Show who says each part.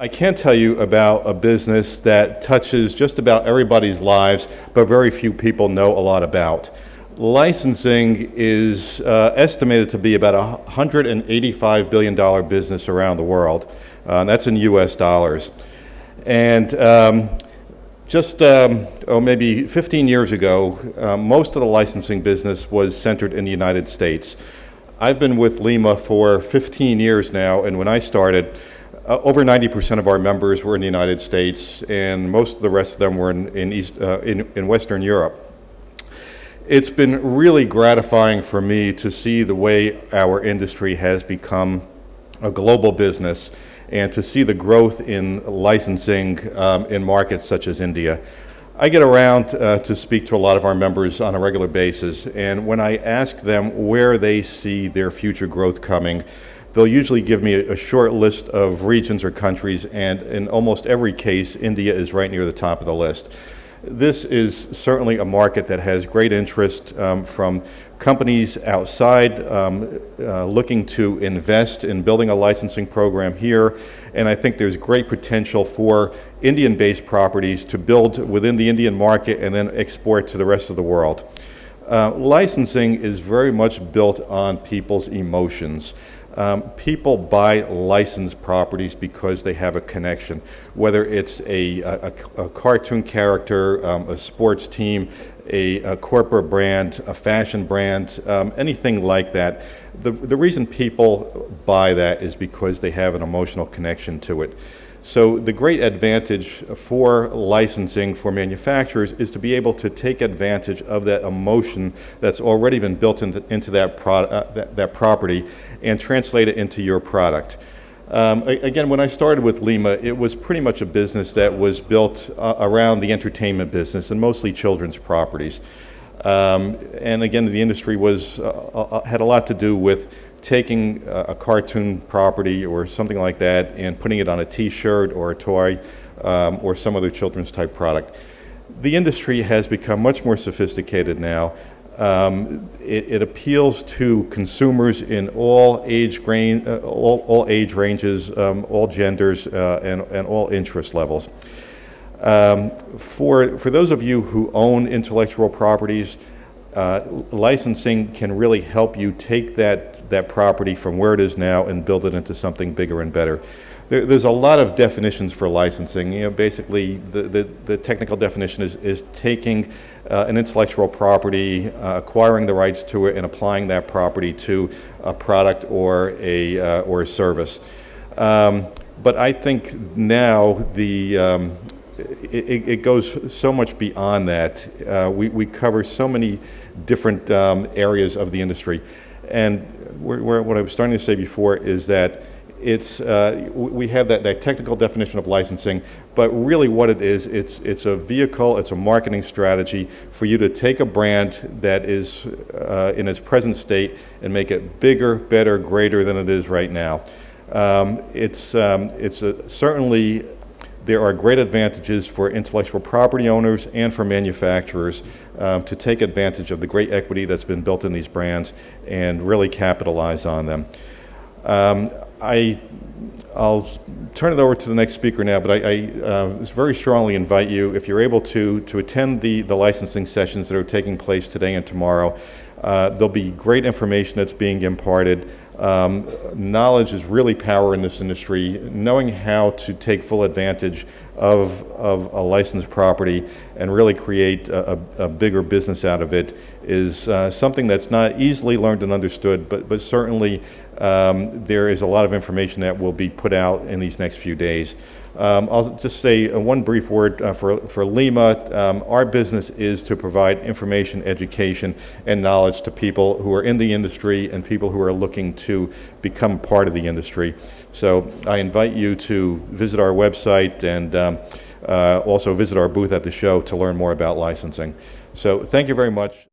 Speaker 1: I can tell you about a business that touches just about everybody's lives, but very few people know a lot about. Licensing is estimated to be about a $185 billion business around the world. That's in US dollars. And maybe 15 years ago, most of the licensing business was centered in the United States. I've been with Lima for 15 years now, and when I started, over 90% of our members were in the United States, and most of the rest of them were in Western Europe. It's been really gratifying for me to see the way our industry has become a global business and to see the growth in licensing in markets such as India. I get around to speak to a lot of our members on a regular basis, and when I ask them where they see their future growth coming, they'll usually give me a short list of regions or countries, and in almost every case, India is right near the top of the list. This is certainly a market that has great interest from companies outside looking to invest in building a licensing program here, and I think there's great potential for Indian-based properties to build within the Indian market and then export to the rest of the world. Licensing is very much built on people's emotions. People buy licensed properties because they have a connection, whether it's a cartoon character, a sports team, a corporate brand, a fashion brand, anything like that. The reason people buy that is because they have an emotional connection to it. So the great advantage for licensing for manufacturers is to be able to take advantage of that emotion that's already been built into that property and translate it into your product. Again, when I started with Lima, it was pretty much a business that was built around the entertainment business and mostly children's properties. And again, the industry had a lot to do with taking a cartoon property or something like that and putting it on a t-shirt or a toy or some other children's type product. The industry has become much more sophisticated now. It appeals to consumers in all age ranges, all genders, and all interest levels. For those of you who own intellectual properties, licensing can really help you take that property from where it is now and build it into something bigger and better. There's a lot of definitions for licensing. You know, basically, the technical definition is taking an intellectual property, acquiring the rights to it, and applying that property to a product or a service. But I think now it goes so much beyond that. We cover so many different areas of the industry, and what I was starting to say before is that we have that technical definition of licensing, but really what it is, it's a vehicle, it's a marketing strategy for you to take a brand that is in its present state and make it bigger, better, greater than it is right now. Certainly there are great advantages for intellectual property owners and for manufacturers to take advantage of the great equity that's been built in these brands and really capitalize on them. I'll turn it over to the next speaker now, but I very strongly invite you, if you're able to attend the licensing sessions that are taking place today and tomorrow. There'll be great information that's being imparted. Knowledge is really power in this industry. Knowing how to take full advantage of a licensed property and really create a bigger business out of it is something that's not easily learned and understood, but certainly there is a lot of information that will be put out in these next few days. I'll just say one brief word for Lima. Our business is to provide information, education, and knowledge to people who are in the industry and people who are looking to become part of the industry. So I invite you to visit our website and also visit our booth at the show to learn more about licensing. So thank you very much.